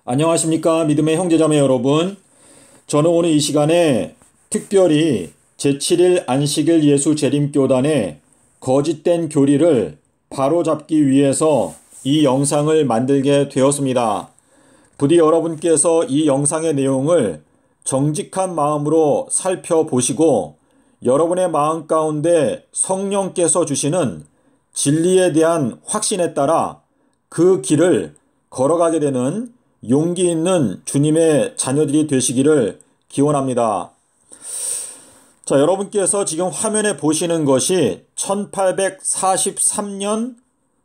안녕하십니까 믿음의 형제자매 여러분. 저는 오늘 이 시간에 특별히 제7일 안식일 예수 재림교단의 거짓된 교리를 바로잡기 위해서 이 영상을 만들게 되었습니다. 부디 여러분께서 이 영상의 내용을 정직한 마음으로 살펴보시고 여러분의 마음 가운데 성령께서 주시는 진리에 대한 확신에 따라 그 길을 걸어가게 되는 용기 있는 주님의 자녀들이 되시기를 기원합니다. 자, 여러분께서 지금 화면에 보시는 것이 1843년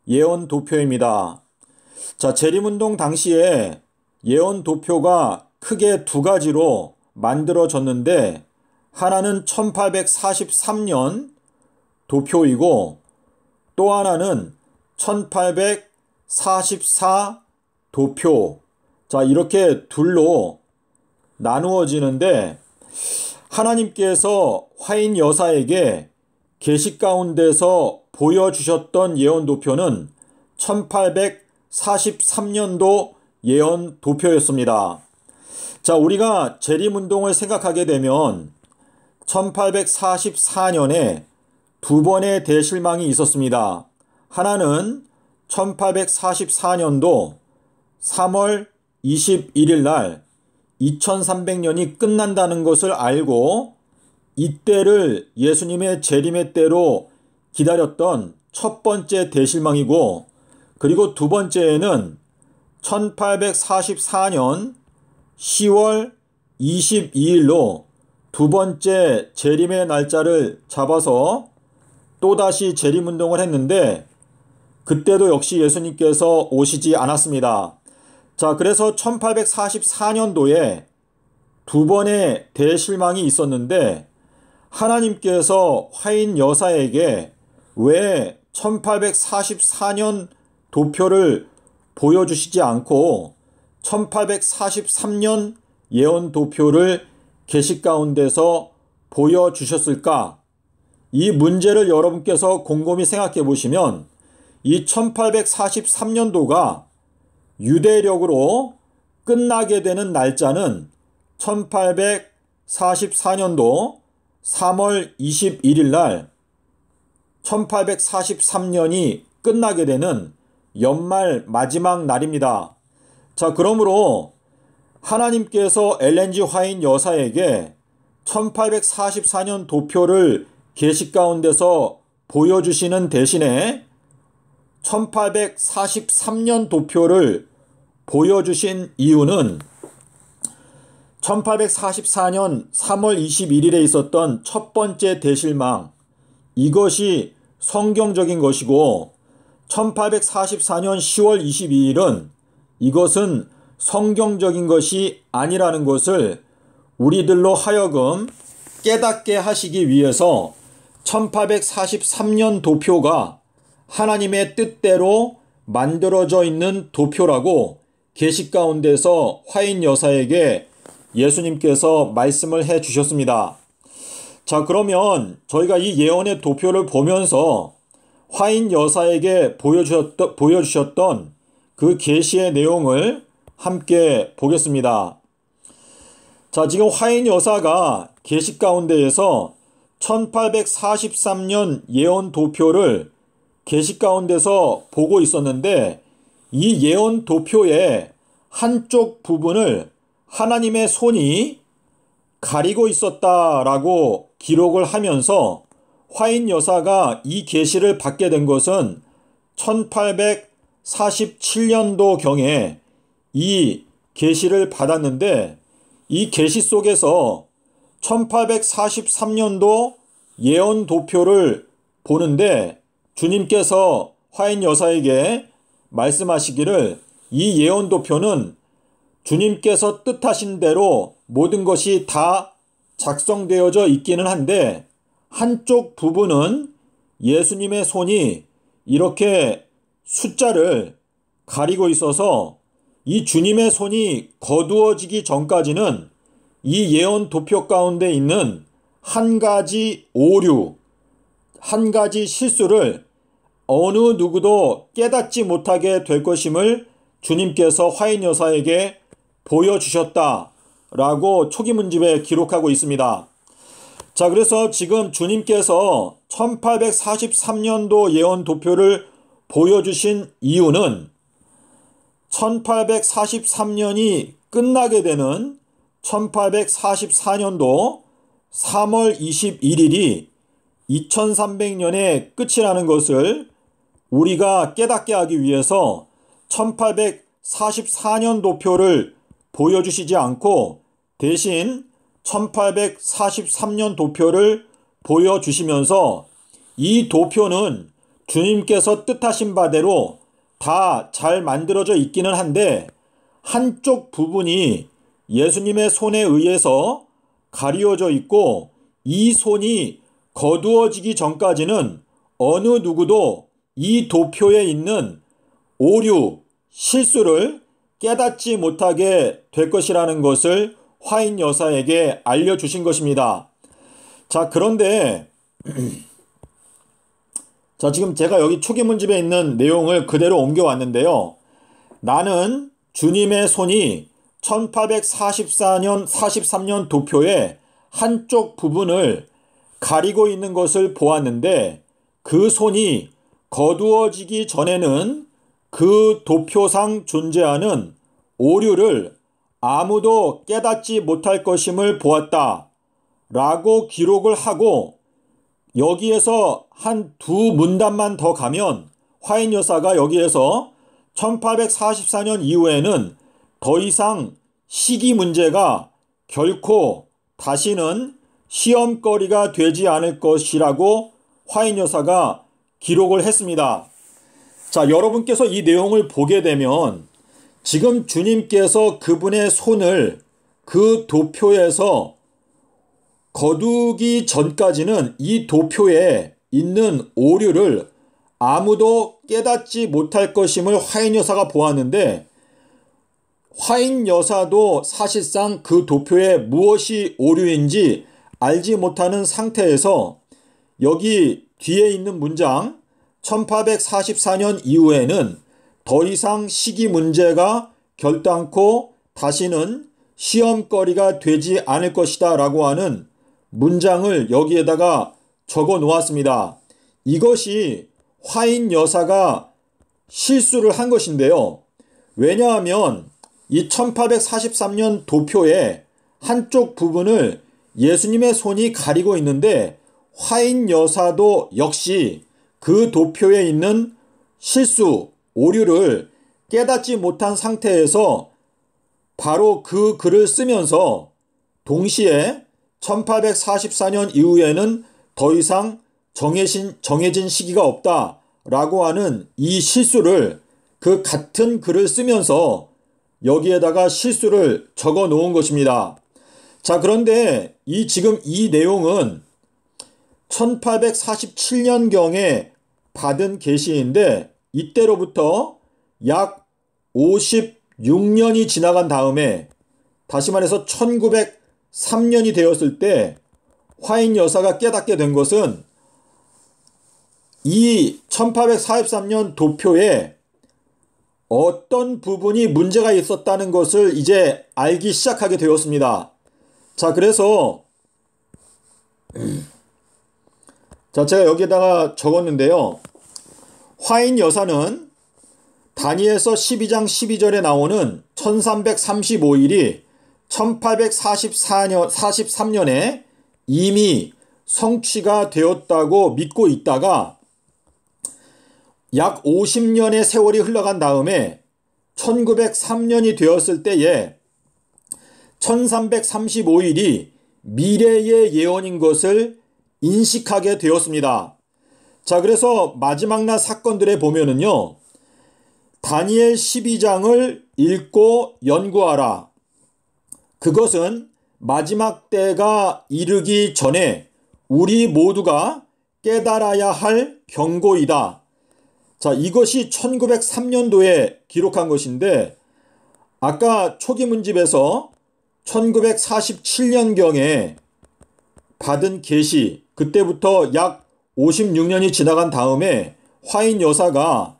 예언 도표입니다. 자, 재림운동 당시에 예언 도표가 크게 두 가지로 만들어졌는데 하나는 1843년 도표이고 또 하나는 1844 도표. 자, 이렇게 둘로 나누어지는데 하나님께서 화인 여사에게 계시 가운데서 보여주셨던 예언 도표는 1843년도 예언 도표였습니다. 자, 우리가 재림운동을 생각하게 되면 1844년에 두 번의 대실망이 있었습니다. 하나는 1844년도 3월 21일 날 2300년이 끝난다는 것을 알고 이때를 예수님의 재림의 때로 기다렸던 첫 번째 대실망이고, 그리고 두 번째에는 1844년 10월 22일로 두 번째 재림의 날짜를 잡아서 또다시 재림운동을 했는데 그때도 역시 예수님께서 오시지 않았습니다. 자, 그래서 1844년도에 두 번의 대실망이 있었는데 하나님께서 화인 여사에게 왜 1844년 도표를 보여주시지 않고 1843년 예언 도표를 계시 가운데서 보여주셨을까? 이 문제를 여러분께서 곰곰이 생각해 보시면 이 1843년도가 유대력으로 끝나게 되는 날짜는 1844년도 3월 21일 날 1843년이 끝나게 되는 연말 마지막 날입니다. 자, 그러므로 하나님께서 엘렌지 화인 여사에게 1844년 도표를 계시 가운데서 보여주시는 대신에 1843년 도표를 보여주신 이유는 1844년 3월 21일에 있었던 첫 번째 대실망, 이것이 성경적인 것이고 1844년 10월 22일은 이것은 성경적인 것이 아니라는 것을 우리들로 하여금 깨닫게 하시기 위해서 1843년 도표가 하나님의 뜻대로 만들어져 있는 도표라고 계시 가운데서 화인 여사에게 예수님께서 말씀을 해 주셨습니다. 자, 그러면 저희가 이 예언의 도표를 보면서 화인 여사에게 보여주셨던 그 계시의 내용을 함께 보겠습니다. 자, 지금 화인 여사가 계시 가운데에서 1843년 예언 도표를 계시 가운데서 보고 있었는데 이 예언 도표의 한쪽 부분을 하나님의 손이 가리고 있었다라고 기록을 하면서 화인 여사가 이 계시를 받게 된 것은 1847년도경에 이 계시를 받았는데 이 계시 속에서 1843년도 예언 도표를 보는데 주님께서 화인 여사에게 말씀하시기를 이 예언 도표는 주님께서 뜻하신 대로 모든 것이 다 작성되어져 있기는 한데 한쪽 부분은 예수님의 손이 이렇게 숫자를 가리고 있어서 이 주님의 손이 거두어지기 전까지는 이 예언 도표 가운데 있는 한 가지 오류, 한 가지 실수를 어느 누구도 깨닫지 못하게 될 것임을 주님께서 화인 여사에게 보여주셨다라고 초기문집에 기록하고 있습니다. 자, 그래서 지금 주님께서 1843년도 예언 도표를 보여주신 이유는 1843년이 끝나게 되는 1844년도 3월 21일이 2300년의 끝이라는 것을 우리가 깨닫게 하기 위해서 1844년 도표를 보여주시지 않고 대신 1843년 도표를 보여주시면서 이 도표는 주님께서 뜻하신 바대로 다 잘 만들어져 있기는 한데 한쪽 부분이 예수님의 손에 의해서 가리워져 있고 이 손이 거두어지기 전까지는 어느 누구도 이 도표에 있는 오류, 실수를 깨닫지 못하게 될 것이라는 것을 화인 여사에게 알려주신 것입니다. 자, 그런데 자, 지금 제가 여기 초기문집에 있는 내용을 그대로 옮겨왔는데요. 나는 주님의 손이 1843년 도표의 한쪽 부분을 가리고 있는 것을 보았는데 그 손이 거두어지기 전에는 그 도표상 존재하는 오류를 아무도 깨닫지 못할 것임을 보았다 라고 기록을 하고 여기에서 한 두 문단만 더 가면 화인 여사가 여기에서 1844년 이후에는 더 이상 시기 문제가 결코 다시는 시험거리가 되지 않을 것이라고 화인 여사가 기록을 했습니다. 자, 여러분께서 이 내용을 보게 되면 지금 주님께서 그분의 손을 그 도표에서 거두기 전까지는 이 도표에 있는 오류를 아무도 깨닫지 못할 것임을 화인 여사가 보았는데 화인 여사도 사실상 그 도표에 무엇이 오류인지 알지 못하는 상태에서 여기 뒤에 있는 문장 1844년 이후에는 더 이상 시기 문제가 결단코 다시는 시험거리가 되지 않을 것이다 라고 하는 문장을 여기에다가 적어 놓았습니다. 이것이 화인 여사가 실수를 한 것인데요. 왜냐하면 이 1843년 도표의 한쪽 부분을 예수님의 손이 가리고 있는데 화인 여사도 역시 그 도표에 있는 실수, 오류를 깨닫지 못한 상태에서 바로 그 글을 쓰면서 동시에 1844년 이후에는 더 이상 정해진 시기가 없다라고 하는 이 실수를 그 같은 글을 쓰면서 여기에다가 실수를 적어 놓은 것입니다. 자, 그런데 지금 이 내용은 1847년경에 받은 계시인데 이때로부터 약 56년이 지나간 다음에 다시 말해서 1903년이 되었을 때 화인 여사가 깨닫게 된 것은 이 1843년 도표에 어떤 부분이 문제가 있었다는 것을 이제 알기 시작하게 되었습니다. 자, 그래서 자, 제가 여기에다가 적었는데요. 화인 여사는 다니엘서 12장 12절에 나오는 1335일이 1843년에 이미 성취가 되었다고 믿고 있다가 약 50년의 세월이 흘러간 다음에 1903년이 되었을 때에 1335일이 미래의 예언인 것을 인식하게 되었습니다. 자, 그래서 마지막 날 사건들에 보면은요. 다니엘 12장을 읽고 연구하라. 그것은 마지막 때가 이르기 전에 우리 모두가 깨달아야 할 경고이다. 자, 이것이 1903년도에 기록한 것인데 아까 초기 문집에서 1947년경에 받은 계시, 그때부터 약 56년이 지나간 다음에 화인 여사가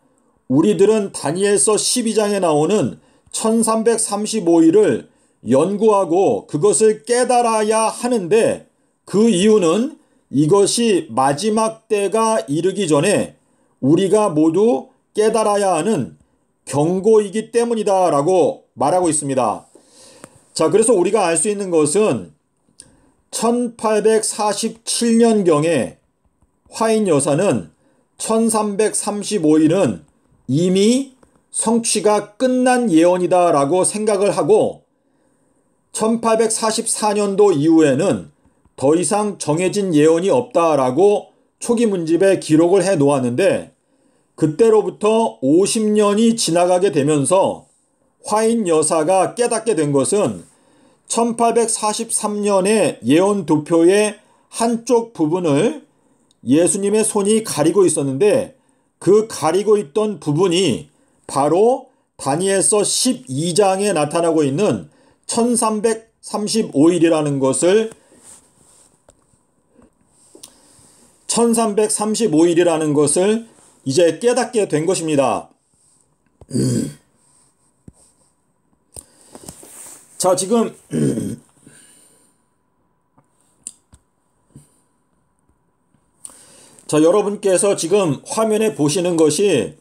우리들은 다니엘서 12장에 나오는 1335일을 연구하고 그것을 깨달아야 하는데 그 이유는 이것이 마지막 때가 이르기 전에 우리가 모두 깨달아야 하는 경고이기 때문이다 라고 말하고 있습니다. 자, 그래서 우리가 알 수 있는 것은 1847년경에 화인 여사는 1335일은 이미 성취가 끝난 예언이다 라고 생각을 하고 1844년도 이후에는 더 이상 정해진 예언이 없다라고 초기 문집에 기록을 해 놓았는데 그때로부터 50년이 지나가게 되면서 화인 여사가 깨닫게 된 것은 1843년의 예언 도표의 한쪽 부분을 예수님의 손이 가리고 있었는데 그 가리고 있던 부분이 바로 다니엘서 12장에 나타나고 있는 1335일이라는 것을 1335일이라는 것을 이제 깨닫게 된 것입니다. 자, 지금 자, 여러분께서 지금 화면에 보시는 것이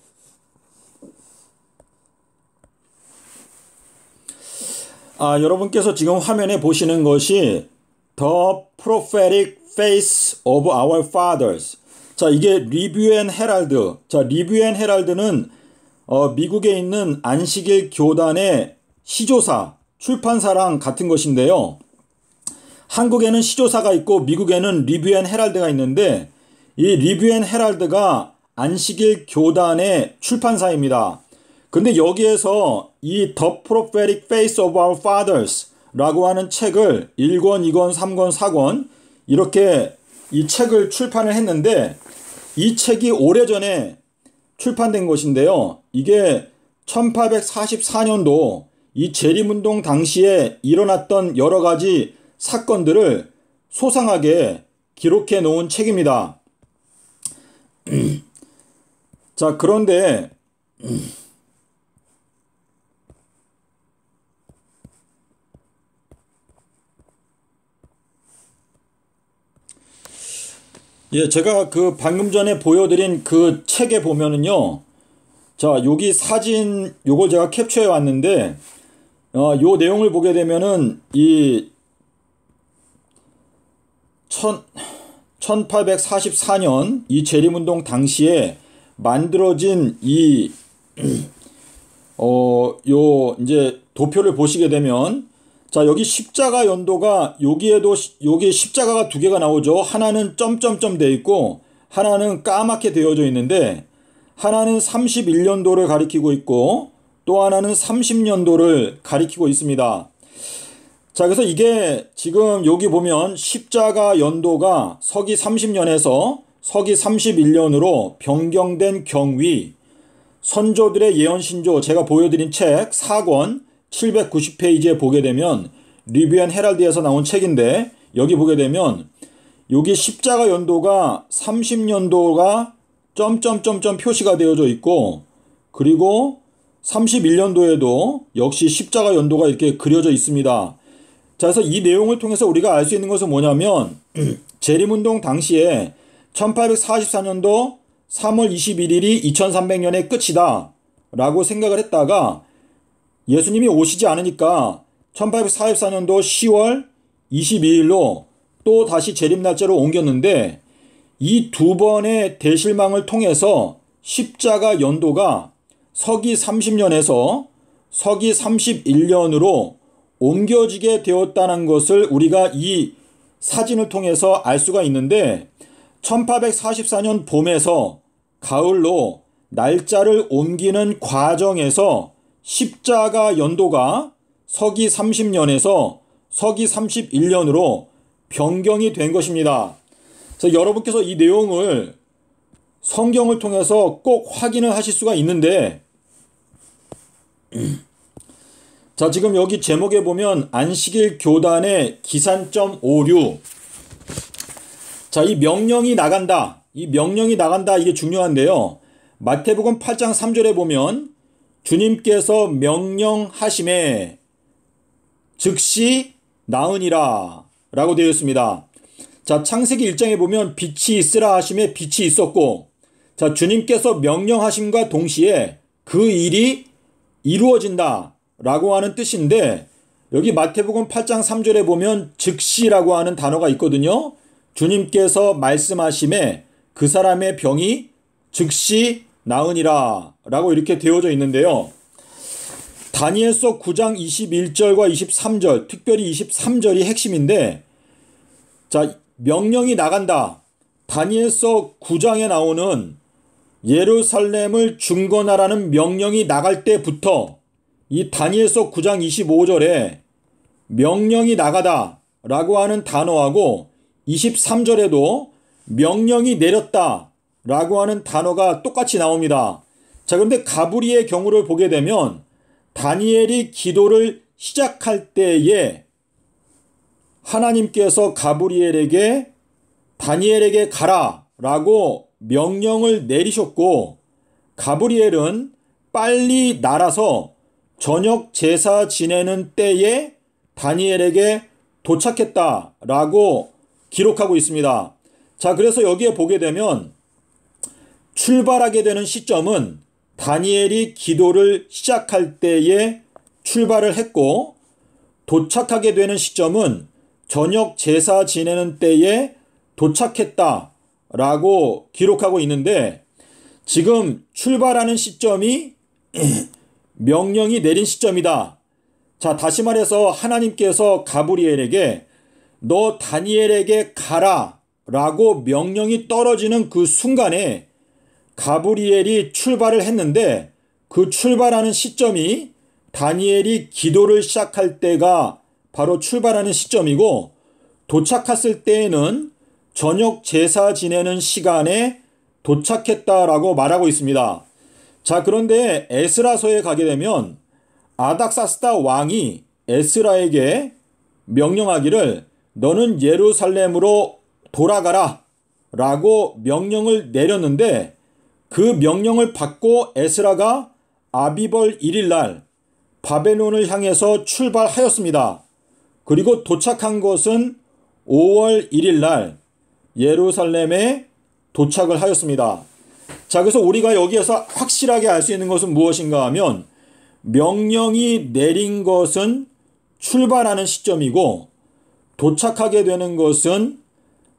여러분께서 지금 화면에 보시는 것이 The Prophetic Face of Our Fathers. 자, 이게 리뷰 앤 헤랄드. 자, 리뷰 앤 헤랄드는 미국에 있는 안식일 교단의 시조사, 출판사랑 같은 것인데요. 한국에는 시조사가 있고 미국에는 리뷰 앤 헤랄드가 있는데 이 리뷰 앤 헤랄드가 안식일 교단의 출판사입니다. 근데 여기에서 이 The Prophetic Face of Our Fathers 라고 하는 책을 1권, 2권, 3권, 4권 이렇게 이 책을 출판을 했는데 이 책이 오래전에 출판된 것인데요. 이게 1844년도 이 재림운동 당시에 일어났던 여러 가지 사건들을 소상하게 기록해 놓은 책입니다. 자, 그런데 제가 그 방금 전에 보여드린 그 책에 보면은요. 자, 여기 사진 요걸 제가 캡처해 왔는데 요 내용을 보게 되면은 이 1844년 이 재림운동 당시에 만들어진 이 요 이제 도표를 보시게 되면 자, 여기 십자가 연도가 여기 십자가가 두 개가 나오죠. 하나는 점점점 되어 있고 하나는 까맣게 되어져 있는데 하나는 31년도를 가리키고 있고 또 하나는 30년도를 가리키고 있습니다. 자, 그래서 이게 지금 여기 보면 십자가 연도가 서기 30년에서 서기 31년으로 변경된 경위, 선조들의 예언신조 제가 보여드린 책 4권 790페이지에 보게 되면 리뷰 앤 헤랄드에서 나온 책인데 여기 보게 되면 여기 십자가 연도가 30년도가 점점점점 표시가 되어져 있고 그리고 31년도에도 역시 십자가 연도가 이렇게 그려져 있습니다. 자, 그래서 이 내용을 통해서 우리가 알 수 있는 것은 뭐냐면 재림운동 당시에 1844년도 3월 21일이 2300년의 끝이다 라고 생각을 했다가 예수님이 오시지 않으니까 1844년도 10월 22일로 또 다시 재림날짜로 옮겼는데 이 두 번의 대실망을 통해서 십자가 연도가 서기 30년에서 서기 31년으로 옮겨지게 되었다는 것을 우리가 이 사진을 통해서 알 수가 있는데 1844년 봄에서 가을로 날짜를 옮기는 과정에서 십자가 연도가 서기 30년에서 서기 31년으로 변경이 된 것입니다. 그래서 여러분께서 이 내용을 성경을 통해서 꼭 확인을 하실 수가 있는데 자, 지금 여기 제목에 보면 안식일 교단의 기산점 오류. 자, 이 명령이 나간다. 이 명령이 나간다. 이게 중요한데요. 마태복음 8장 3절에 보면 주님께서 명령하심에 즉시 나으니라 라고 되어 있습니다. 자, 창세기 1장에 보면 빛이 있으라 하심에 빛이 있었고, 자, 주님께서 명령하심과 동시에 그 일이 이루어진다 라고 하는 뜻인데, 여기 마태복음 8장 3절에 보면 즉시라고 하는 단어가 있거든요. 주님께서 말씀하심에 그 사람의 병이 즉시 나으니라 라고 이렇게 되어져 있는데요. 다니엘서 9장 21절과 23절, 특별히 23절이 핵심인데, 자, 명령이 나간다. 다니엘서 9장에 나오는 예루살렘을 중건하라는 명령이 나갈 때부터 이 다니엘서 9장 25절에 명령이 나가다 라고 하는 단어하고 23절에도 명령이 내렸다 라고 하는 단어가 똑같이 나옵니다. 자, 그런데 가브리의 경우를 보게 되면 다니엘이 기도를 시작할 때에 하나님께서 가브리엘에게 다니엘에게 가라 라고 명령을 내리셨고, 가브리엘은 빨리 날아서 저녁 제사 지내는 때에 다니엘에게 도착했다 라고 기록하고 있습니다. 자, 그래서 여기에 보게 되면 출발하게 되는 시점은 다니엘이 기도를 시작할 때에 출발을 했고, 도착하게 되는 시점은 저녁 제사 지내는 때에 도착했다 라고 기록하고 있는데, 지금 출발하는 시점이 명령이 내린 시점이다. 자, 다시 말해서 하나님께서 가브리엘에게 너 다니엘에게 가라 라고 명령이 떨어지는 그 순간에 가브리엘이 출발을 했는데, 그 출발하는 시점이 다니엘이 기도를 시작할 때가 바로 출발하는 시점이고, 도착했을 때에는 저녁 제사 지내는 시간에 도착했다라고 말하고 있습니다. 자, 그런데 에스라서에 가게 되면 아닥사스다 왕이 에스라에게 명령하기를 너는 예루살렘으로 돌아가라 라고 명령을 내렸는데, 그 명령을 받고 에스라가 아비벌 1일날 바벨론을 향해서 출발하였습니다. 그리고 도착한 것은 5월 1일날 예루살렘에 도착을 하였습니다. 자, 그래서 우리가 여기에서 확실하게 알 수 있는 것은 무엇인가 하면, 명령이 내린 것은 출발하는 시점이고 도착하게 되는 것은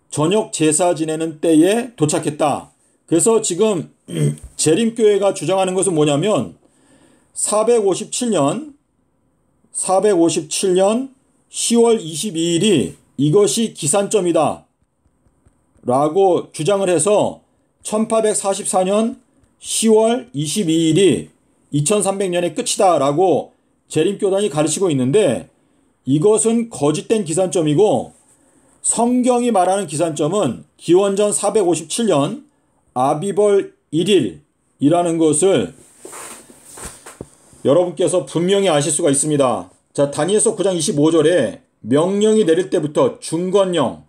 저녁 제사 지내는 때에 도착했다. 그래서 지금 재림교회가 주장하는 것은 뭐냐면 457년 10월 22일이 이것이 기산점이다 라고 주장을 해서 1844년 10월 22일이 2300년의 끝이다 라고 재림교단이 가르치고 있는데, 이것은 거짓된 기산점이고, 성경이 말하는 기산점은 기원전 457년 아비벌 1일이라는 것을 여러분께서 분명히 아실 수가 있습니다. 자, 다니엘서 9장 25절에 명령이 내릴 때부터 중건령,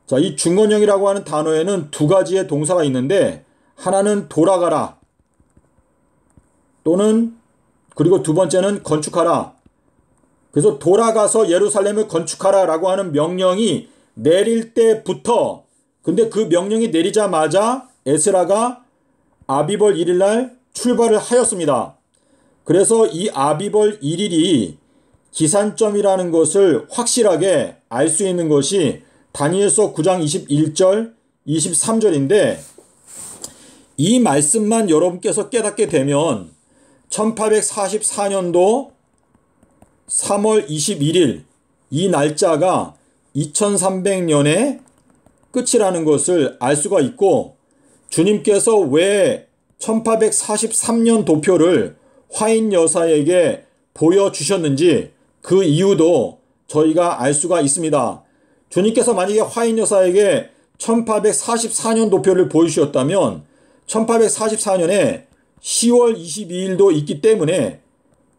자, 이 중건령이라고 하는 단어에는 두 가지의 동사가 있는데, 하나는 돌아가라 또는 그리고 두 번째는 건축하라. 그래서 돌아가서 예루살렘을 건축하라 라고 하는 명령이 내릴 때부터, 근데 그 명령이 내리자마자 에스라가 아비벌 1일날 출발을 하였습니다. 그래서 이 아비벌 1일이 기산점이라는 것을 확실하게 알 수 있는 것이 다니엘서 9장 21절 23절인데, 이 말씀만 여러분께서 깨닫게 되면 1844년도 3월 21일 이 날짜가 2300년의 끝이라는 것을 알 수가 있고, 주님께서 왜 1843년 도표를 화인 여사에게 보여주셨는지 그 이유도 저희가 알 수가 있습니다. 주님께서 만약에 화인 여사에게 1844년 도표를 보여주셨다면 1844년에 10월 22일도 있기 때문에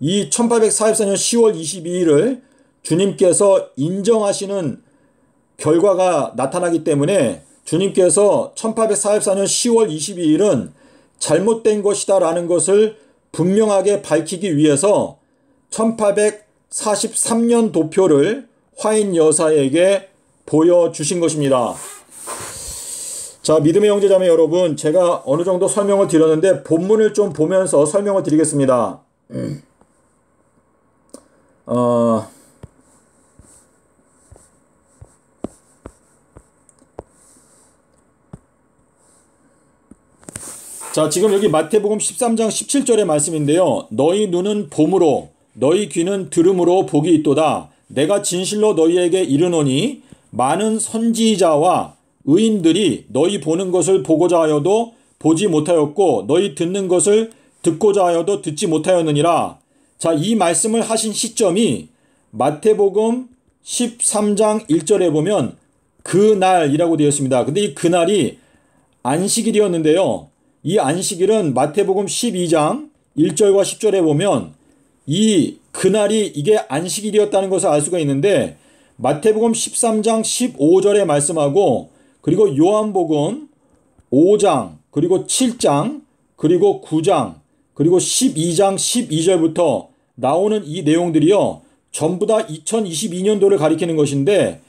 이 1844년 10월 22일을 주님께서 인정하시는 결과가 나타나기 때문에 주님께서 1844년 10월 22일은 잘못된 것이다 라는 것을 분명하게 밝히기 위해서 1843년 도표를 화인 여사에게 보여주신 것입니다. 자, 믿음의 형제자매 여러분, 제가 어느 정도 설명을 드렸는데 본문을 좀 보면서 설명을 드리겠습니다. 자, 지금 여기 마태복음 13장 17절의 말씀인데요. 너희 눈은 봄으로 너희 귀는 들음으로 복이 있도다. 내가 진실로 너희에게 이르노니 많은 선지자와 의인들이 너희 보는 것을 보고자 하여도 보지 못하였고 너희 듣는 것을 듣고자 하여도 듣지 못하였느니라. 자, 이 말씀을 하신 시점이 마태복음 13장 1절에 보면 그날이라고 되어 있습니다. 근데 이 그날이 안식일이었는데요. 이 안식일은 마태복음 12장 1절과 10절에 보면 이 그날이 이게 안식일이었다는 것을 알 수가 있는데 마태복음 13장 15절에 말씀하고 그리고 요한복음 5장 그리고 7장 그리고 9장 그리고 12장 12절부터 나오는 이 내용들이요. 전부 다 2022년도를 가리키는 것인데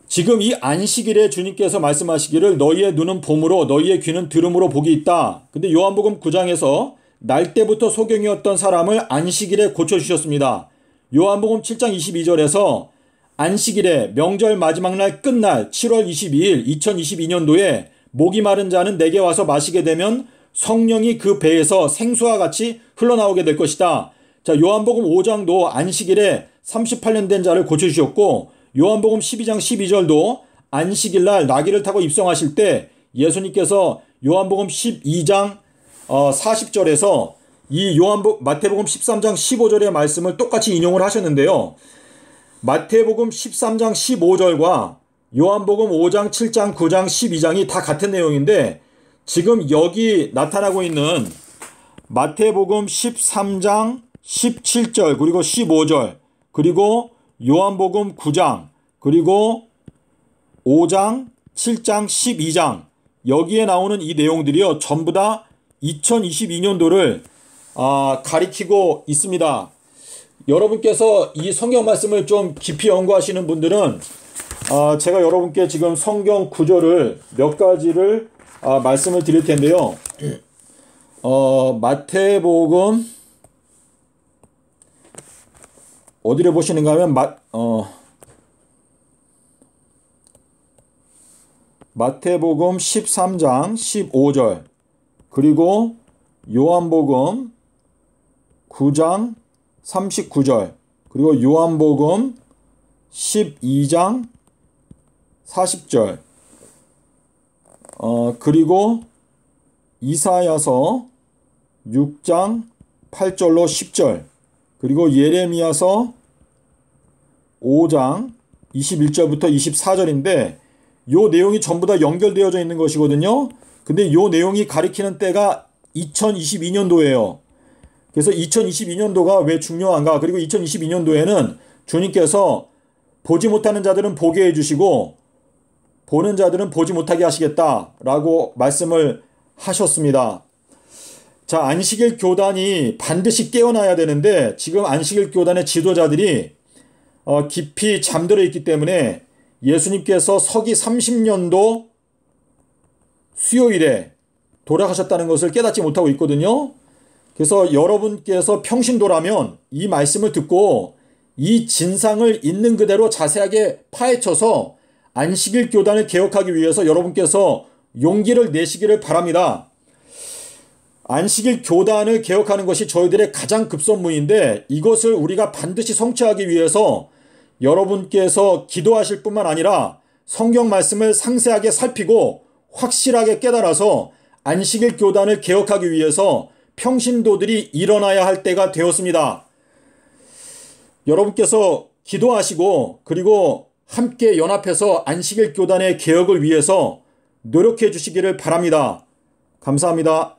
지금 이 안식일에 주님께서 말씀하시기를 너희의 눈은 봄으로 너희의 귀는 들음으로 복이 있다. 근데 요한복음 9장에서 날 때부터 소경이었던 사람을 안식일에 고쳐주셨습니다. 요한복음 7장 22절에서 안식일에 명절 마지막 날 끝날 7월 22일 2022년도에 목이 마른 자는 내게 와서 마시게 되면 성령이 그 배에서 생수와 같이 흘러나오게 될 것이다. 자, 요한복음 5장도 안식일에 38년 된 자를 고쳐주셨고 요한복음 12장 12절도 안식일날 나귀를 타고 입성하실 때 예수님께서 요한복음 12장 40절에서 이 마태복음 13장 15절의 말씀을 똑같이 인용을 하셨는데요. 마태복음 13장 15절과 요한복음 5장, 7장, 9장, 12장이 다 같은 내용인데 지금 여기 나타나고 있는 마태복음 13장 17절 그리고 15절 그리고 요한복음 9장 그리고 5장, 7장, 12장 여기에 나오는 이 내용들이요. 전부 다 2022년도를 가리키고 있습니다. 여러분께서 이 성경 말씀을 좀 깊이 연구하시는 분들은 제가 여러분께 지금 성경 구절을 몇 가지를 말씀을 드릴 텐데요. 마태복음 어디를 보시는가 하면 마태복음 13장 15절 그리고 요한복음 9장 39절 그리고 요한복음 12장 40절 그리고 이사야서 6장 8절로 10절 그리고 예레미야서 5장 21절부터 24절인데 요 내용이 전부 다 연결되어져 있는 것이거든요. 근데 요 내용이 가리키는 때가 2022년도예요. 그래서 2022년도가 왜 중요한가? 그리고 2022년도에는 주님께서 보지 못하는 자들은 보게 해주시고 보는 자들은 보지 못하게 하시겠다라고 말씀을 하셨습니다. 자, 안식일 교단이 반드시 깨어나야 되는데 지금 안식일 교단의 지도자들이 깊이 잠들어 있기 때문에 예수님께서 서기 30년도 수요일에 돌아가셨다는 것을 깨닫지 못하고 있거든요. 그래서 여러분께서 평신도라면 이 말씀을 듣고 이 진상을 있는 그대로 자세하게 파헤쳐서 안식일 교단을 개혁하기 위해서 여러분께서 용기를 내시기를 바랍니다. 안식일 교단을 개혁하는 것이 저희들의 가장 급선무인데 이것을 우리가 반드시 성취하기 위해서 여러분께서 기도하실 뿐만 아니라 성경 말씀을 상세하게 살피고 확실하게 깨달아서 안식일 교단을 개혁하기 위해서 평신도들이 일어나야 할 때가 되었습니다. 여러분께서 기도하시고 그리고 함께 연합해서 안식일 교단의 개혁을 위해서 노력해 주시기를 바랍니다. 감사합니다.